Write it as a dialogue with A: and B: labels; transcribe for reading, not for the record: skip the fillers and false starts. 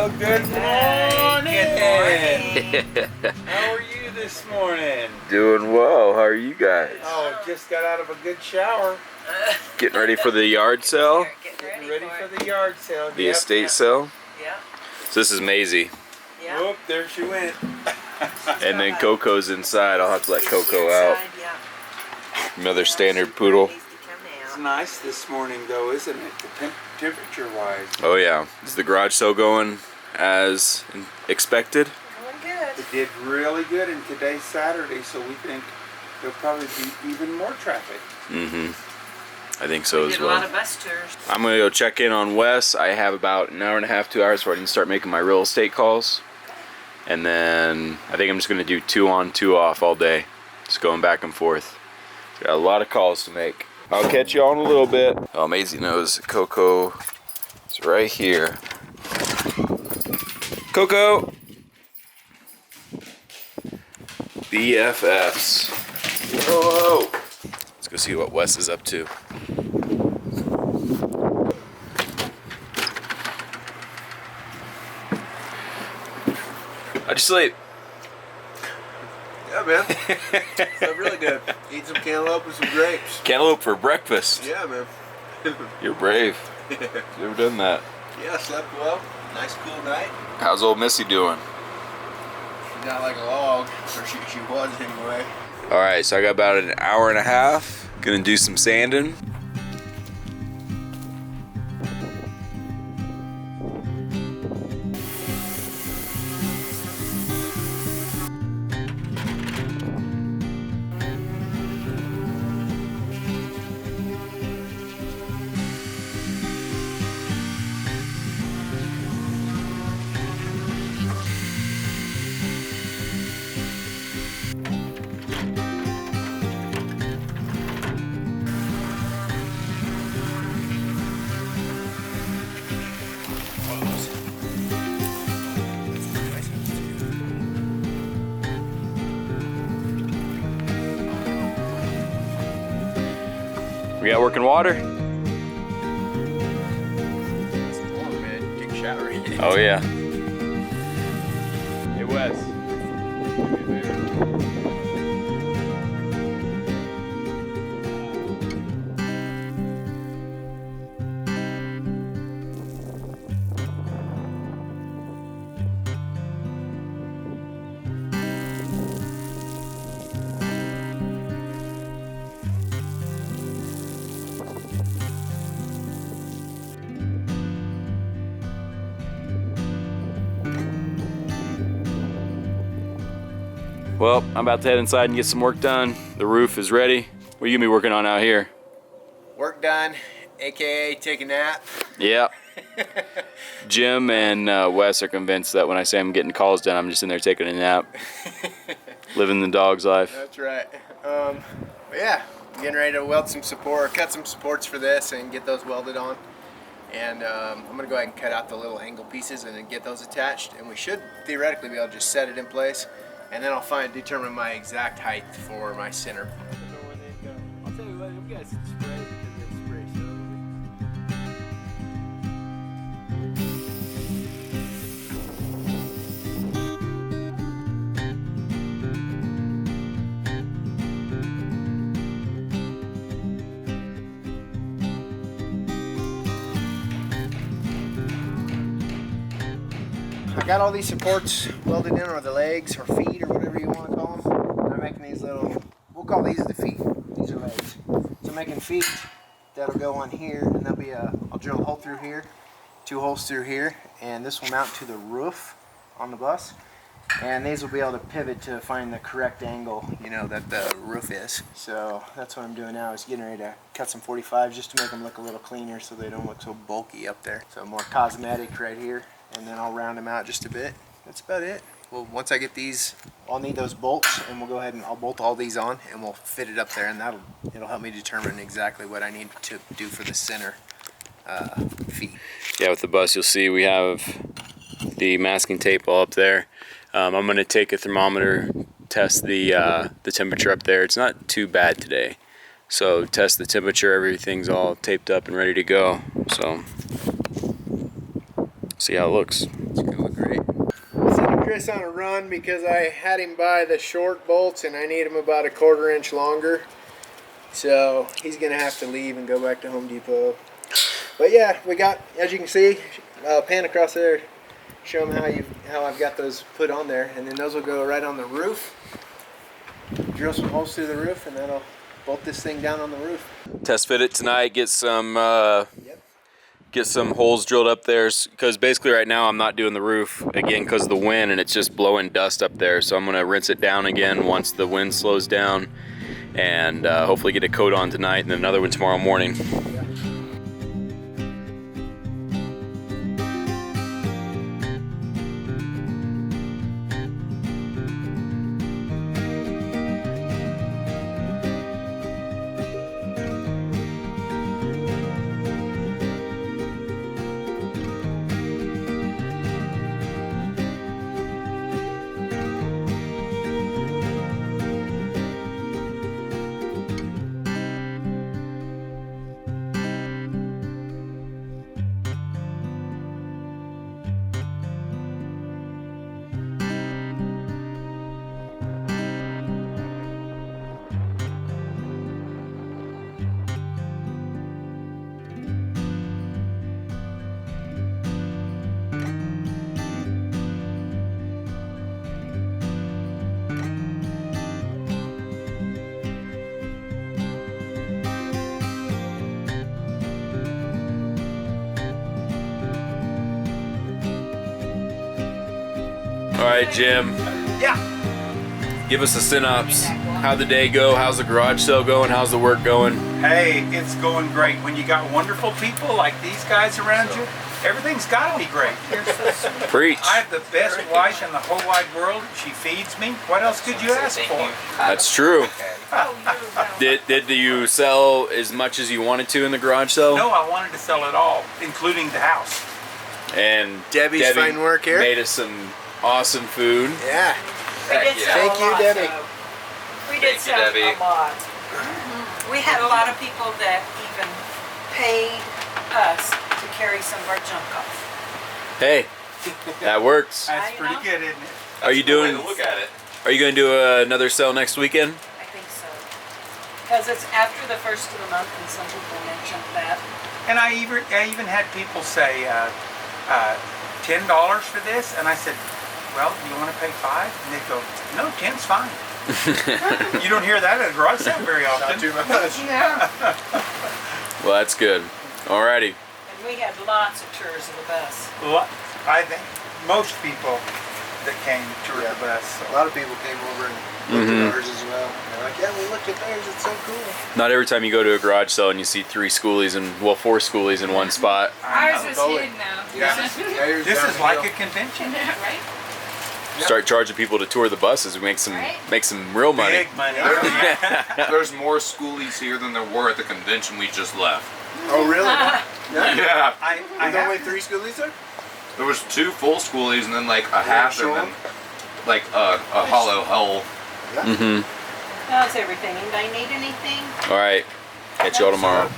A: Well, good morning.
B: Good
A: How are you this morning?
B: Doing well. How are you guys?
A: Oh, just got out of a good shower.
B: Getting ready for the yard sale?
A: Getting ready for the yard sale.
B: The estate sale?
C: Yeah.
B: So this is Maisie.
C: Yeah.
A: Whoop, there she went.
B: And then Coco's inside. I'll have to let Coco out.
C: Yeah.
B: Another standard poodle.
A: It's nice this morning though, isn't it? Temperature wise.
B: Oh yeah. Is the garage sale going as expected?
C: Going good.
A: It did really good, and today's Saturday, so we think there'll probably be even more traffic.
B: I think so as
C: Did a lot
B: well.
C: of bus tours.
B: I'm going to go check in on Wes. I have about an hour and a half, 2 hours before I can start making my real estate calls. And then I think I'm just going to do 2 on, 2 off all day. Just going back and forth. Got a lot of calls to make. I'll catch you on a little bit. Oh, Maisie knows Coco is right here. Coco! BFFs. Whoa! Let's go see what Wes is up to. How'd you sleep?
D: Yeah, man. Slept really good. Eat some cantaloupe and some grapes.
B: Cantaloupe for breakfast.
D: Yeah, man.
B: You're brave. You ever done that?
D: Yeah, slept well. Nice cool night.
B: How's old Missy doing?
D: She's not like a log, or she was anyway.
B: Alright, so I got about an hour and a half. Gonna do some sanding. We got working water?
D: It's warm, man. Take a shower.
B: Oh yeah. Hey Wes. Well, I'm about to head inside and get some work done. The roof is ready. What are you gonna be working on out here?
D: Work done, aka take a nap.
B: Yeah. Jim and Wes are convinced that when I say I'm getting calls done, I'm just in there taking a nap. Living the dog's life.
D: That's right. But yeah, I'm getting ready to weld some support, cut some supports for this and get those welded on. And I'm gonna go ahead and cut out the little angle pieces and then get those attached. And we should theoretically be able to just set it in place. And then I'll determine my exact height for my center. I don't know where they go. I'll tell you what, we got some spray because they spray I got all these supports welded in, or the legs, or feet, or whatever you want to call them. And I'm making these little, we'll call these the feet. These are legs. So I'm making feet that'll go on here, and there'll be I'll drill a hole through here, 2 holes through here, and this will mount to the roof on the bus. And these will be able to pivot to find the correct angle, you know, that the roof is. So that's what I'm doing now, is getting ready to cut some 45s just to make them look a little cleaner so they don't look so bulky up there. So more cosmetic right here. And then I'll round them out just a bit. That's about it. Well, once I get these, I'll need those bolts, and we'll go ahead and I'll bolt all these on, and we'll fit it up there, and it'll help me determine exactly what I need to do for the center feet.
B: Yeah, with the bus you'll see we have the masking tape all up there. I'm going to take a thermometer, test the temperature up there. It's not too bad today. So test the temperature, everything's all taped up and ready to go. So See how it looks.
C: It's gonna look great.
D: Sending Chris on a run because I had him buy the short bolts and I need them about a 1/4 inch longer. So he's gonna have to leave and go back to Home Depot. But yeah, we got, as you can see, pan across there, show them how I've got those put on there, and then those will go right on the roof. Drill some holes through the roof, and that'll bolt this thing down on the roof.
B: Test fit it tonight. Get some
D: Yep.
B: get some holes drilled up there, because basically right now I'm not doing the roof again because of the wind and it's just blowing dust up there. So I'm gonna rinse it down again once the wind slows down, and hopefully get a coat on tonight and then another one tomorrow morning. All right, Jim.
A: Yeah.
B: Give us a synopsis. How'd the day go? How's the garage sale going? How's the work going?
A: Hey, it's going great. When you got wonderful people like these guys around you, everything's got to be great.
B: Preach.
A: I have the best wife in the whole wide world. She feeds me. What else could you ask for?
B: That's true. Did you sell as much as you wanted to in the garage sale?
A: No, I wanted to sell it all, including the house.
B: And
D: Debbie's fine work here.
B: made us some awesome food.
D: Yeah.
E: We did sell
D: Thank
E: a
D: you,
E: lot,
D: Debbie.
E: though. We did sell a lot. We had a lot of people that even paid us to carry some of our junk off.
B: Hey, that works.
A: That's
E: You
A: pretty
E: know?
A: good, isn't it?
B: Are you doing?
C: Look at it.
B: Are you going to do another sale next weekend?
E: I think so. Because it's after the first of the month and some people mentioned that.
A: And I even had people say $10 for this, and I said, well, you want to pay $5? And they go, no, 10's fine. You don't hear that at a garage sale very often.
D: Not too much.
E: Yeah.
B: Well, that's good. Alrighty.
E: And we had lots of tours of the bus.
A: I think most people that came toured the bus.
D: A
A: So.
D: lot of people came over and looked at ours as well. They're like, yeah, we looked at theirs. It's so cool.
B: Not every time you go to a garage sale and you see 3 Skoolies and, well, 4 Skoolies in one spot.
F: Ours is
D: Totally.
F: hidden now.
D: Yeah.
A: This is like a convention.
F: Right?
B: Start charging people to tour the buses. We make some real money.
A: Big money.
C: There's more Skoolies here than there were at the convention we just left.
D: Oh, really?
C: Yeah.
A: I
D: There's only
A: have
D: 3 Skoolies there?
C: There was 2 full Skoolies and then like a half and then like a hollow hull.
B: Mm-hmm.
E: How's everything? Anybody need anything?
B: All right. Catch y'all tomorrow.